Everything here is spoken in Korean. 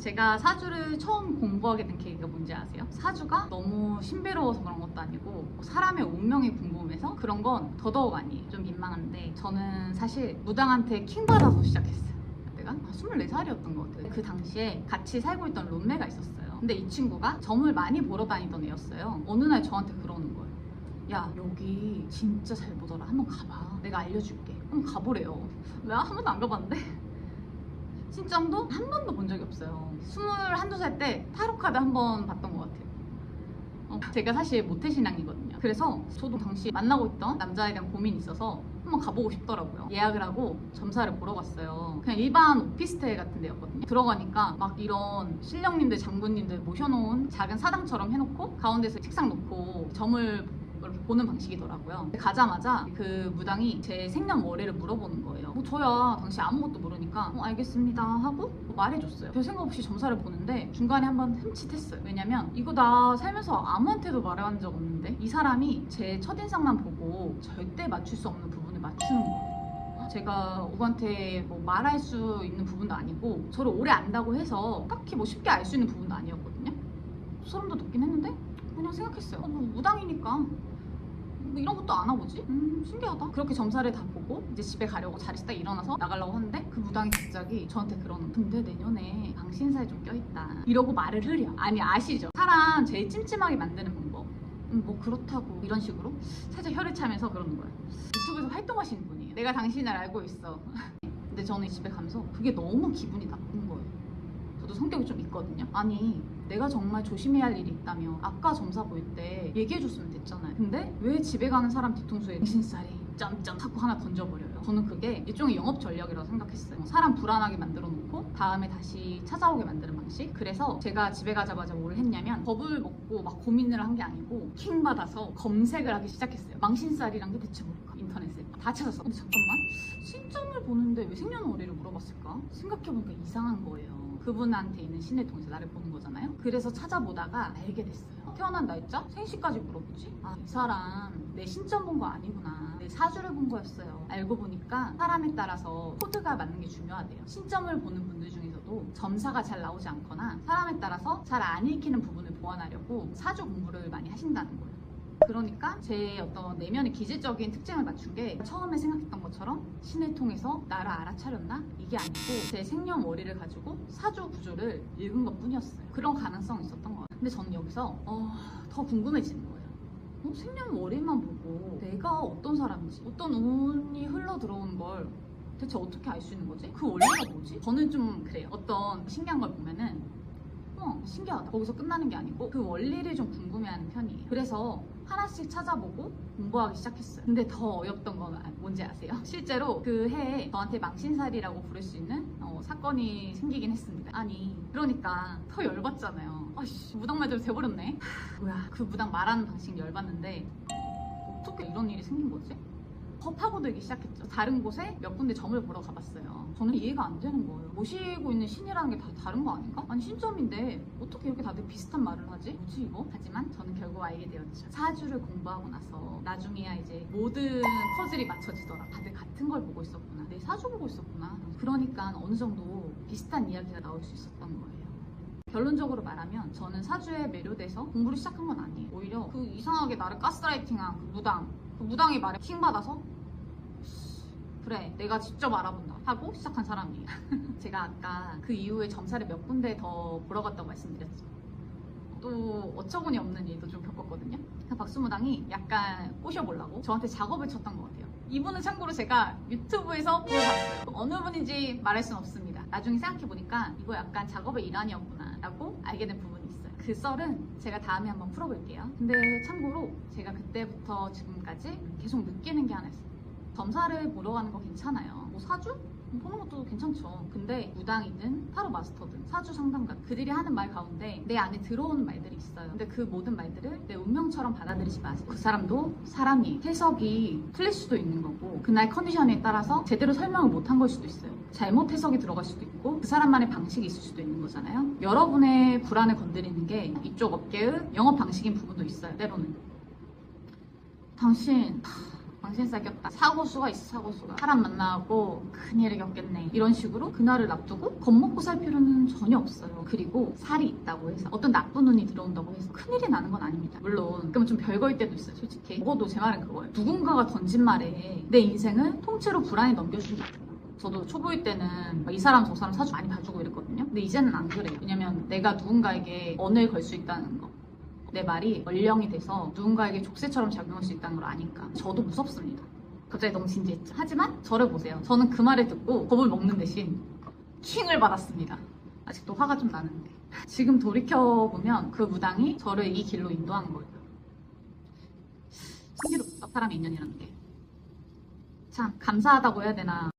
제가 사주를 처음 공부하게 된 계기가 뭔지 아세요? 사주가 너무 신비로워서 그런 것도 아니고 사람의 운명이 궁금해서 그런 건 더더욱 아니에요. 좀 민망한데 저는 사실 무당한테 킹받아서 시작했어요. 내가 24살이었던 것 같아요. 그 당시에 같이 살고 있던 룸메가 있었어요. 근데 이 친구가 점을 많이 보러 다니던 애였어요. 어느 날 저한테 그러는 거예요. 야, 여기 진짜 잘 보더라. 한번 가봐. 내가 알려줄게. 한번 가보래요. 내가 한 번도 안 가봤는데 신점도 한 번도 본 적이 없어요. 21~2살 때 타로 카드 한 번 봤던 것 같아요. 제가 사실 모태신앙이거든요. 그래서 저도 당시 만나고 있던 남자에 대한 고민이 있어서 한번 가보고 싶더라고요. 예약을 하고 점사를 보러 갔어요. 그냥 일반 오피스텔 같은 데였거든요. 들어가니까 막 이런 신령님들, 장군님들 모셔놓은 작은 사당처럼 해놓고 가운데서 책상 놓고 점을 이렇게 보는 방식이더라고요. 가자마자 그 무당이 제 생년월일을 물어보는 거예요. 뭐 저야 당시 아무것도 모르니까 알겠습니다 하고 말해줬어요. 별 생각 없이 점사를 보는데 중간에 한번 흠칫했어요. 왜냐면 이거 나 살면서 아무한테도 말한 적 없는데 이 사람이 제 첫인상만 보고 절대 맞출 수 없는 부분을 맞추는 거예요. 제가 누구한테 뭐 말할 수 있는 부분도 아니고 저를 오래 안다고 해서 딱히 뭐 쉽게 알 수 있는 부분도 아니었거든요. 소름도 돋긴 했는데 그냥 생각했어요. 뭐 무당이니까 뭐 이런 것도 안 와보지? 신기하다. 그렇게 점사를 다 보고 이제 집에 가려고 자리에서 딱 일어나서 나가려고 하는데 그 무당이 갑자기 저한테 그러는 근데 내년에 방신사에 좀 껴있다 이러고 말을 흐려. 아니 아시죠? 사람 제일 찜찜하게 만드는 방법. 뭐 그렇다고 이런 식으로 살짝 혀를 차면서 그러는 거예요. 유튜브에서 활동하시는 분이에요. 내가 당신을 알고 있어. 근데 저는 집에 가면서 그게 너무 기분이 나쁜 거예요. 저도 성격이 좀 있거든요. 아니 내가 정말 조심해야 할 일이 있다면 아까 점사 볼 때 얘기해줬으면 됐잖아요. 근데 왜 집에 가는 사람 뒤통수에 당신살이 짬짬 하고 하나 던져버려요. 저는 그게 일종의 영업 전략이라고 생각했어요. 사람 불안하게 만들어 놓고 다음에 다시 찾아오게 만드는 방식. 그래서 제가 집에 가자마자 뭘 했냐면 겁을 먹고 막 고민을 한 게 아니고 킹받아서 검색을 하기 시작했어요. 망신살이란 게 대체 뭘까? 인터넷에 다 찾았어. 근데 잠깐만 신점을 보는데 왜 생년월일을 물어봤을까? 생각해보니까 이상한 거예요. 그분한테 있는 신을 통해서 나를 보는 거잖아요. 그래서 찾아보다가 알게 됐어요. 태어난 날짜? 생시까지 물어보지? 아, 이 사람 내 신점 본 거 아니구나. 내 사주를 본 거였어요. 알고 보니까 사람에 따라서 코드가 맞는 게 중요하대요. 신점을 보는 분들 중에서도 점사가 잘 나오지 않거나 사람에 따라서 잘 안 읽히는 부분을 보완하려고 사주 공부를 많이 하신다는 거예요. 그러니까 제 어떤 내면의 기질적인 특징을 맞춘 게 처음에 생각했던 것처럼 신을 통해서 나를 알아차렸나? 이게 아니고 제 생년월일을 가지고 사주 구조를 읽은 것 뿐이었어요. 그런 가능성이 있었던 것 같아요. 근데 저는 여기서 더 궁금해지는 거예요. 생년월일만 보고 내가 어떤 사람인지 어떤 운이 흘러 들어오는 걸 대체 어떻게 알 수 있는 거지? 그 원리가 뭐지? 저는 좀 그래요. 어떤 신기한 걸 보면은 신기하다. 거기서 끝나는 게 아니고 그 원리를 좀 궁금해하는 편이에요. 그래서 하나씩 찾아보고 공부하기 시작했어요. 근데 더 어렵던 건 뭔지 아세요? 실제로 그 해에 저한테 망신살이라고 부를 수 있는 사건이 생기긴 했습니다. 아니 그러니까 더 열받잖아요. 아이씨 무당말대로 돼버렸네. 뭐야 그 무당 말하는 방식 열받는데 어떻게 이런 일이 생긴 거지? 더 파고들기 시작했죠. 다른 곳에 몇 군데 점을 보러 가봤어요. 저는 이해가 안 되는 거예요. 모시고 있는 신이라는 게 다 다른 거 아닌가? 아니 신점인데 어떻게 이렇게 다들 비슷한 말을 하지? 뭐지 이거? 하지만 저는 결국 알게 되었죠. 사주를 공부하고 나서 나중에야 이제 모든 퍼즐이 맞춰지더라. 다들 같은 걸 보고 있었구나. 내 사주 보고 있었구나. 그러니까 어느 정도 비슷한 이야기가 나올 수 있었던 거예요. 결론적으로 말하면 저는 사주에 매료돼서 공부를 시작한 건 아니에요. 오히려 그 이상하게 나를 가스라이팅한 그 무당의 말에 킹받아서 그래 내가 직접 알아본다 하고 시작한 사람이에요. 제가 아까 그 이후에 점사를 몇 군데 더 보러 갔다고 말씀드렸죠. 또 어처구니 없는 일도 좀 겪었거든요. 박수무당이 약간 꼬셔보려고 저한테 작업을 쳤던 것 같아요. 이분은 참고로 제가 유튜브에서 보여봤어요. 어느 분인지 말할 순 없습니다. 나중에 생각해보니까 이거 약간 작업의 일환이었구나 라고 알게 된 부분이 있어요. 그 썰은 제가 다음에 한번 풀어볼게요. 근데 참고로 제가 그때부터 지금까지 계속 느끼는 게 하나 있어요. 점사를 보러 가는 거 괜찮아요. 뭐 사주? 보는 것도 괜찮죠. 근데 무당이든 타로 마스터든 사주 상담가 그들이 하는 말 가운데 내 안에 들어오는 말들이 있어요. 근데 그 모든 말들을 내 운명처럼 받아들이지 마세요. 그 사람도 사람이 해석이 틀릴 수도 있는 거고 그날 컨디션에 따라서 제대로 설명을 못한 걸 수도 있어요. 잘못 해석이 들어갈 수도 있고 그 사람만의 방식이 있을 수도 있는 거잖아요. 여러분의 불안을 건드리는 게 이쪽 업계의 영업 방식인 부분도 있어요. 때로는 당신 당신 사귀었다. 사고수가 있어, 사고수가. 사람 만나고 큰일을 겪겠네. 이런 식으로 그날을 놔두고 겁먹고 살 필요는 전혀 없어요. 그리고 살이 있다고 해서 어떤 나쁜 운이 들어온다고 해서 큰일이 나는 건 아닙니다. 물론 그러면 좀 별거일 때도 있어요, 솔직히. 적어도 제 말은 그거예요. 누군가가 던진 말에 내 인생을 통째로 불안에 넘겨주지 마. 저도 초보일 때는 이 사람 저 사람 사주 많이 봐주고 이랬거든요. 근데 이제는 안 그래요. 왜냐면 내가 누군가에게 언을 걸 수 있다는 거. 내 말이 얼령이 돼서 누군가에게 족쇄처럼 작용할 수 있다는 걸 아니까 저도 무섭습니다. 갑자기 너무 진지했죠. 하지만 저를 보세요. 저는 그 말을 듣고 겁을 먹는 대신 킹을 받았습니다. 아직도 화가 좀 나는데. 지금 돌이켜보면 그 무당이 저를 이 길로 인도한 거예요. 신기롭다. 사람의 인연이라는 게. 참 감사하다고 해야 되나.